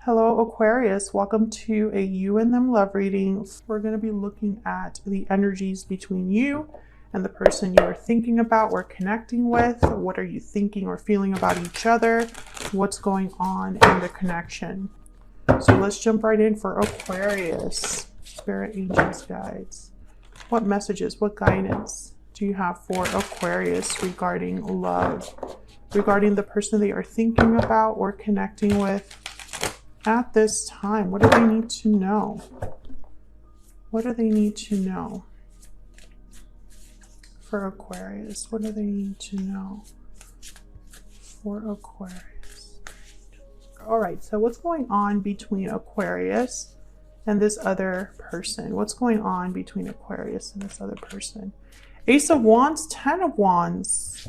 Hello Aquarius, welcome to a you and them love reading. We're going to be looking at the energies between you and the person you are thinking about or connecting with. What are you thinking or feeling about each other? What's going on in the connection? So let's jump right in for Aquarius. Spirit, angels, guides. What messages, what guidance do you have for Aquarius regarding love? Regarding the person they are thinking about or connecting with at this time? What do they need to know? What do they need to know for Aquarius? What do they need to know for Aquarius? All right, so what's going on between Aquarius and this other person? What's going on between Aquarius and this other person? Ace of Wands, 10 of Wands.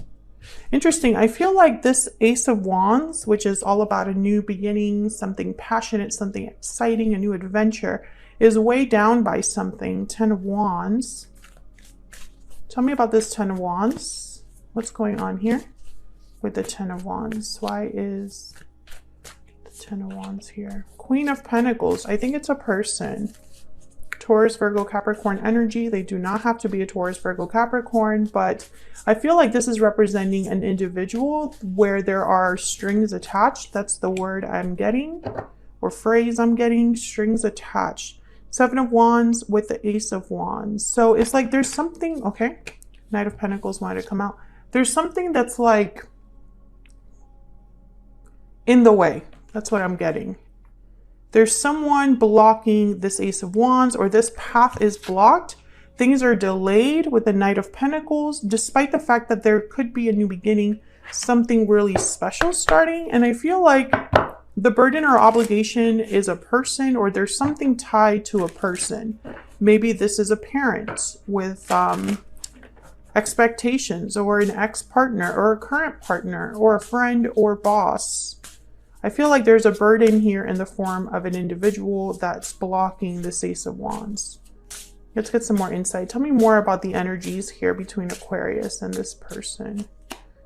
Interesting. I feel like this Ace of Wands, which is all about a new beginning, something passionate, something exciting, a new adventure, is weighed down by something. 10 of Wands. Tell me about this 10 of Wands. What's going on here with the 10 of Wands? Why is the 10 of Wands here? Queen of Pentacles. I think it's a person. Taurus, Virgo, Capricorn energy. They do not have to be a Taurus, Virgo, Capricorn, but I feel like this is representing an individual where there are strings attached. That's the word I'm getting, or phrase I'm getting, strings attached. 7 of Wands with the Ace of Wands. So it's like there's something, okay, Knight of Pentacles wanted to come out. There's something that's like in the way. That's what I'm getting. There's someone blocking this Ace of Wands, or this path is blocked. Things are delayed with the Knight of Pentacles, despite the fact that there could be a new beginning, something really special starting. And I feel like the burden or obligation is a person, or there's something tied to a person. Maybe this is a parent with expectations, or an ex-partner, or a current partner, or a friend or boss. I feel like there's a burden here in the form of an individual that's blocking this Ace of Wands. Let's get some more insight. Tell me more about the energies here between Aquarius and this person.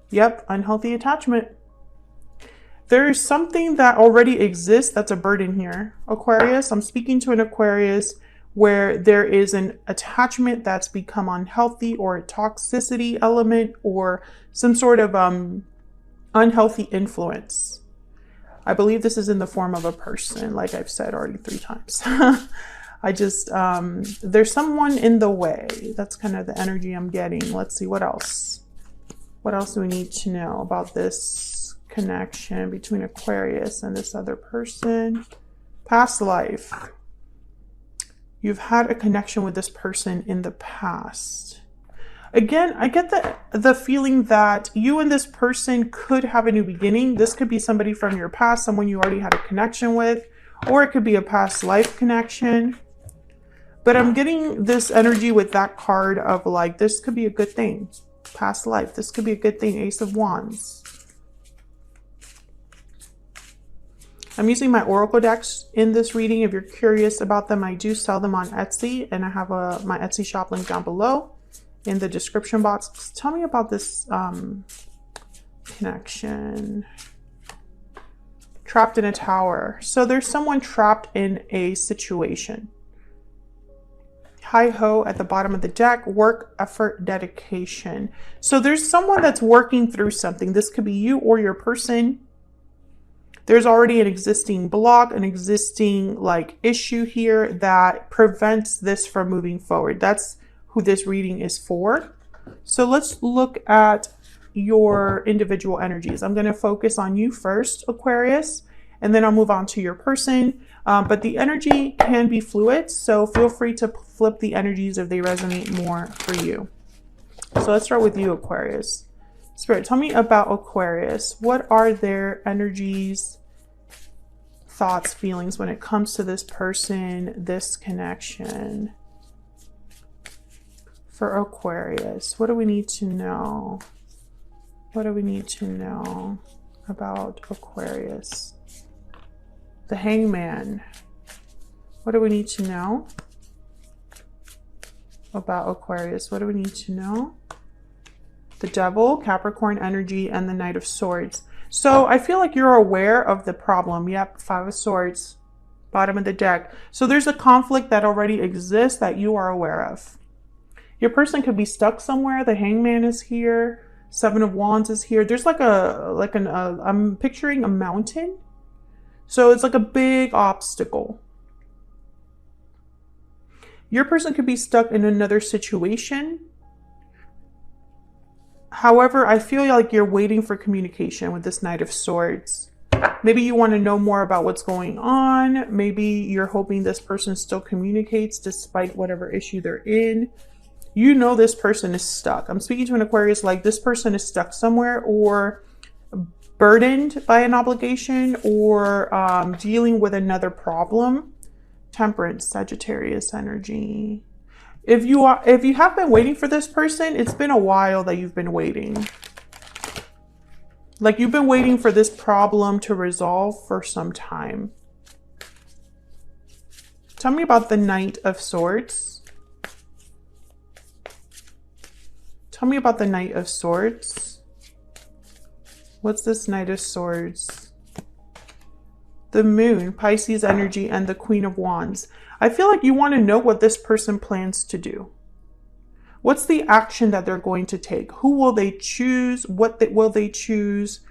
Yep, unhealthy attachment. There's something that already exists that's a burden here. Aquarius, I'm speaking to an Aquarius where there is an attachment that's become unhealthy, or a toxicity element, or some sort of unhealthy influence. I believe this is in the form of a person, like I've said already 3 times. I just, there's someone in the way. That's kind of the energy I'm getting. Let's see, what else? What else do we need to know about this connection between Aquarius and this other person? Past life. You've had a connection with this person in the past. Again, I get the feeling that you and this person could have a new beginning. This could be somebody from your past, someone you already had a connection with, or it could be a past life connection. But I'm getting this energy with that card of like, this could be a good thing. Past life, this could be a good thing. Ace of Wands. I'm using my Oracle decks in this reading. If you're curious about them, I do sell them on Etsy, and I have my Etsy shop link down below in the description box. Tell me about this connection. Trapped in a tower. So there's someone trapped in a situation. Hi ho at the bottom of the deck. Work, effort, dedication. So there's someone that's working through something. This could be you or your person. There's already an existing block, an existing like issue here that prevents this from moving forward. That's who this reading is for. So let's look at your individual energies. I'm going to focus on you first, Aquarius, and then I'll move on to your person. But the energy can be fluid, so feel free to flip the energies if they resonate more for you. So let's start with you, Aquarius. Spirit, tell me about Aquarius. What are their energies, thoughts, feelings when it comes to this person, this connection? For Aquarius, what do we need to know? What do we need to know about Aquarius? The Hangman. What do we need to know about Aquarius? What do we need to know? The Devil, Capricorn energy, and the Knight of Swords. So I feel like you're aware of the problem. Yep, Five of Swords, bottom of the deck. So there's a conflict that already exists that you are aware of. Your person could be stuck somewhere. The Hangman is here. Seven of Wands is here. There's like I'm picturing a mountain. So it's like a big obstacle. Your person could be stuck in another situation. However, I feel like you're waiting for communication with this Knight of Swords. Maybe you want to know more about what's going on. Maybe you're hoping this person still communicates despite whatever issue they're in. You know this person is stuck. I'm speaking to an Aquarius like this person is stuck somewhere or burdened by an obligation or dealing with another problem. Temperance, Sagittarius energy. If you have been waiting for this person, it's been a while that you've been waiting. Like you've been waiting for this problem to resolve for some time. Tell me about the Knight of Swords. Tell me about the Knight of Swords. What's this Knight of Swords? The Moon, Pisces energy, and the Queen of Wands. I feel like you want to know what this person plans to do. What's the action that they're going to take? Who will they choose? Will they choose?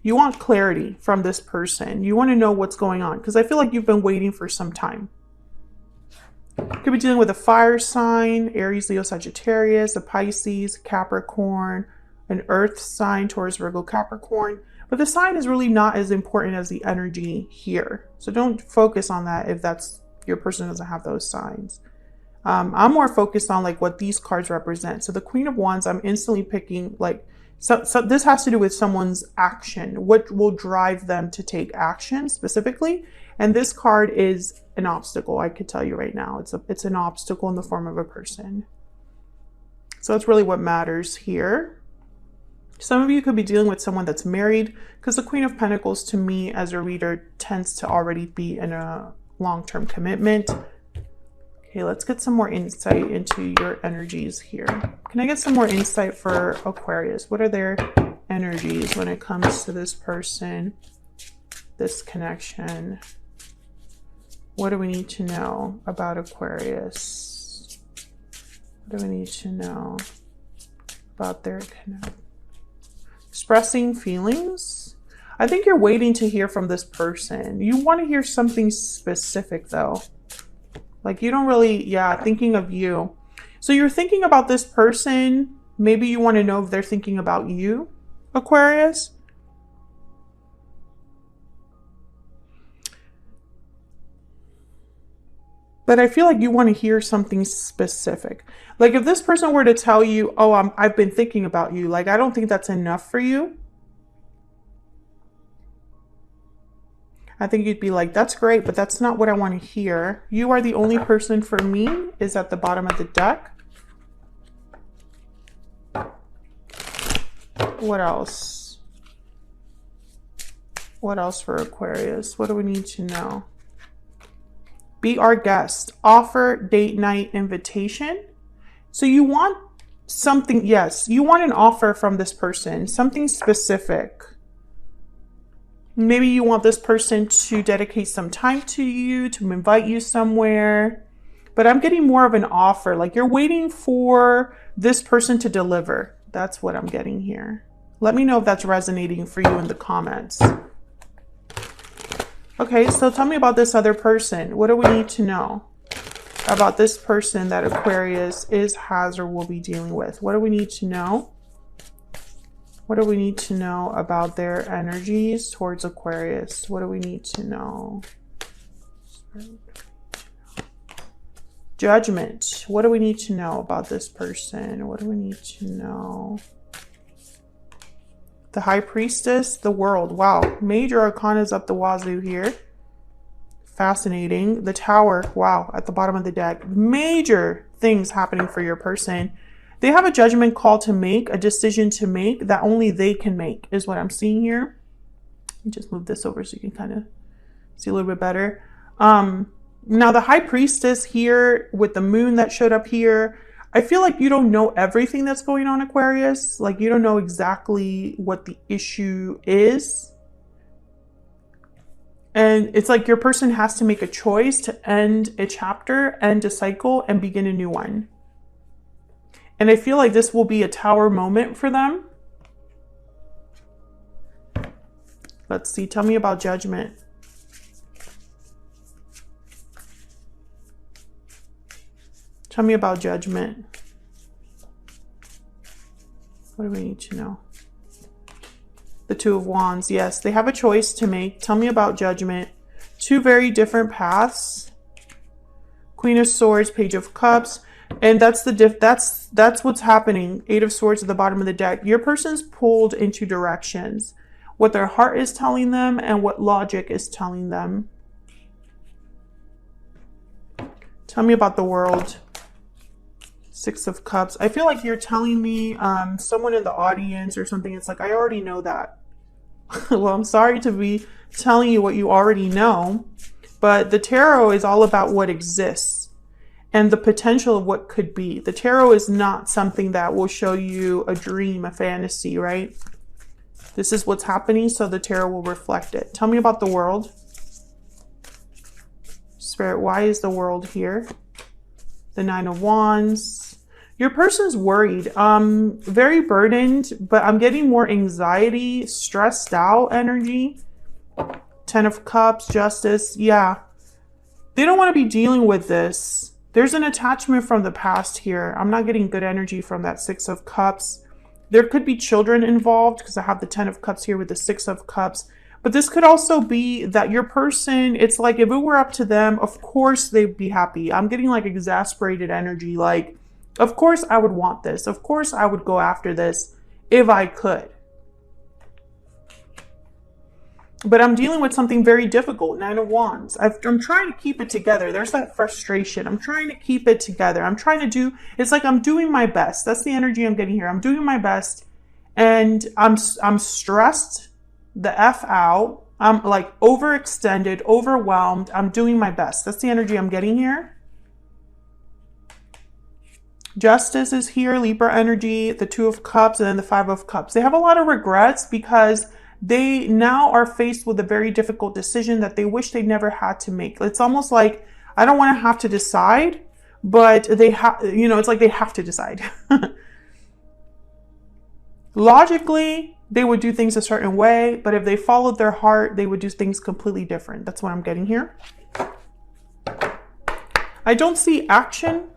You want clarity from this person. You want to know what's going on because I feel like you've been waiting for some time. Could be dealing with a fire sign, Aries, Leo, Sagittarius, a Pisces, Capricorn, an earth sign, Taurus, Virgo, Capricorn. But the sign is really not as important as the energy here. So don't focus on that if that's your person doesn't have those signs. I'm more focused on like what these cards represent. So the Queen of Wands, I'm instantly picking like, so this has to do with someone's action. What will drive them to take action specifically? And this card is an obstacle. I could tell you right now, it's an obstacle in the form of a person. So that's really what matters here. Some of you could be dealing with someone that's married because the Queen of Pentacles to me as a reader tends to already be in a long-term commitment. Okay, let's get some more insight into your energies here. Can I get some more insight for Aquarius? What are their energies when it comes to this person, this connection? What do we need to know about Aquarius? What do we need to know about their connection? Expressing feelings. I think you're waiting to hear from this person. You want to hear something specific though. Like you don't really, thinking of you. So you're thinking about this person. Maybe you want to know if they're thinking about you, Aquarius. But I feel like you want to hear something specific. Like if this person were to tell you, oh, I've been thinking about you. Like, I don't think that's enough for you. I think you'd be like, that's great, but that's not what I want to hear. You are the only person for me is at the bottom of the deck. What else? What else for Aquarius? What do we need to know? Be our guest. Offer date night invitation. So you want something, yes, you want an offer from this person, something specific. Maybe you want this person to dedicate some time to you, to invite you somewhere. But I'm getting more of an offer. Like you're waiting for this person to deliver. That's what I'm getting here. Let me know if that's resonating for you in the comments. Okay, so tell me about this other person. What do we need to know about this person that Aquarius is, has, or will be dealing with? What do we need to know? What do we need to know about their energies towards Aquarius? What do we need to know? Judgment. What do we need to know about this person? What do we need to know? The High Priestess, the World. Wow. Major arcanas up the wazoo here. Fascinating. The Tower. Wow. At the bottom of the deck. Major things happening for your person. They have a judgment call to make, a decision to make that only they can make is what I'm seeing here. Let me just move this over so you can kind of see a little bit better. Now the High Priestess here with the moon that showed up here, I feel like you don't know everything that's going on, Aquarius. Like you don't know exactly what the issue is. And it's like your person has to make a choice to end a chapter, end a cycle, and begin a new one. And I feel like this will be a tower moment for them. Let's see. Tell me about Judgment. Tell me about Judgment. What do we need to know? The Two of Wands. Yes, they have a choice to make. Tell me about Judgment. Two very different paths. Queen of Swords, Page of Cups. And that's that's what's happening. Eight of Swords at the bottom of the deck. Your person's pulled in two directions. What their heart is telling them and what logic is telling them. Tell me about the World. Six of Cups. I feel like you're telling me someone in the audience or something. It's like, I already know that. Well, I'm sorry to be telling you what you already know, but the tarot is all about what exists and the potential of what could be. The tarot is not something that will show you a dream, a fantasy, right? This is what's happening, so the tarot will reflect it. Tell me about the World. Spirit, why is the World here? The Nine of Wands. Your person's worried, very burdened, but I'm getting more anxiety, stressed out energy. Ten of Cups, Justice. Yeah. They don't want to be dealing with this. There's an attachment from the past here. I'm not getting good energy from that Six of Cups. There could be children involved because I have the Ten of Cups here with the Six of Cups. But this could also be that your person, it's like if it were up to them, of course they'd be happy. I'm getting like exasperated energy. Like, of course I would want this. Of course I would go after this if I could. But I'm dealing with something very difficult. Nine of Wands. I'm trying to keep it together. There's that frustration. I'm trying to keep it together. I'm trying to do, it's like I'm doing my best. That's the energy I'm getting here. I'm doing my best and I'm stressed the F out. I'm like overextended, overwhelmed. I'm doing my best. That's the energy I'm getting here. Justice is here, Libra energy, the Two of Cups, and then the Five of Cups. They have a lot of regrets because they now are faced with a very difficult decision that they wish they never had to make. It's almost like, I don't want to have to decide, but they have, you know, it's like they have to decide. Logically, they would do things a certain way, but if they followed their heart, they would do things completely different. That's what I'm getting here. I don't see action,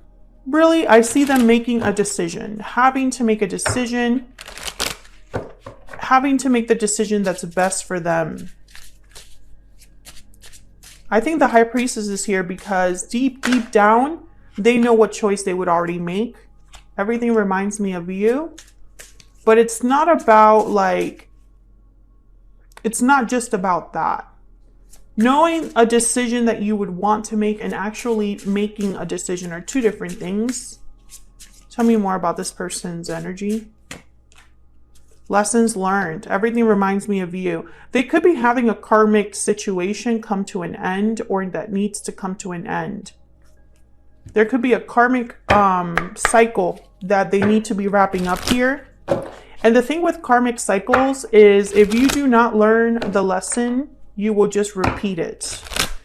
really. I see them making a decision, having to make a decision, having to make the decision that's best for them. I think the High Priestess is here because deep down, they know what choice they would already make. Everything reminds me of you. But it's not about like, it's not just about that. Knowing a decision that you would want to make and actually making a decision are two different things. Tell me more about this person's energy. Lessons learned. Everything reminds me of you. They could be having a karmic situation come to an end or that needs to come to an end. There could be a karmic cycle that they need to be wrapping up here. And the thing with karmic cycles is if you do not learn the lesson, you will just repeat it.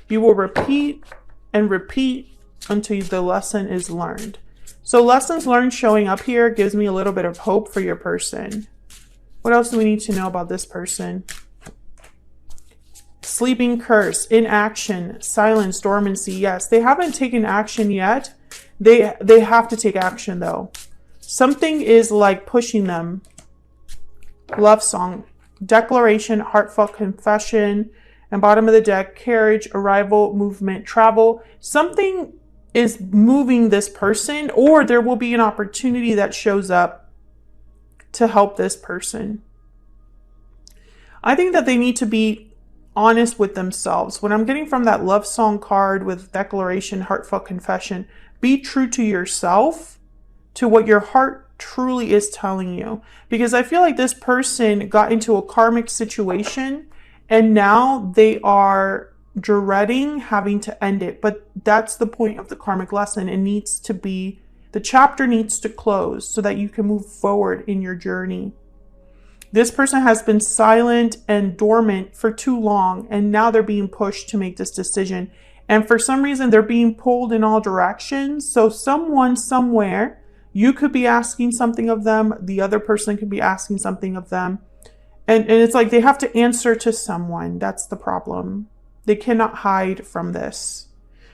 You will repeat and repeat until the lesson is learned. So lessons learned showing up here gives me a little bit of hope for your person. What else do we need to know about this person? Sleeping curse, inaction, silence, dormancy. Yes, they haven't taken action yet. They have to take action though. Something is like pushing them. Love song, declaration, heartfelt confession, and bottom of the deck, carriage, arrival, movement, travel. Something is moving this person, or there will be an opportunity that shows up to help this person. I think that they need to be honest with themselves. What I'm getting from that love song card with declaration, heartfelt confession, be true to yourself, to what your heart truly is telling you. Because I feel like this person got into a karmic situation and now they are dreading having to end it. But that's the point of the karmic lesson. It needs to be The chapter needs to close so that you can move forward in your journey. This person has been silent and dormant for too long, and now they're being pushed to make this decision. And for some reason, they're being pulled in all directions. So someone somewhere, you could be asking something of them. The other person could be asking something of them. And it's like they have to answer to someone. That's the problem. They cannot hide from this.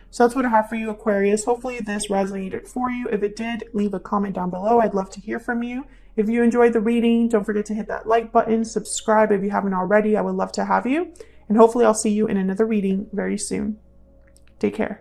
So that's what I have for you, Aquarius. Hopefully this resonated for you. If it did, leave a comment down below. I'd love to hear from you. If you enjoyed the reading, don't forget to hit that like button, subscribe if you haven't already. I would love to have you. And hopefully I'll see you in another reading very soon. Take care.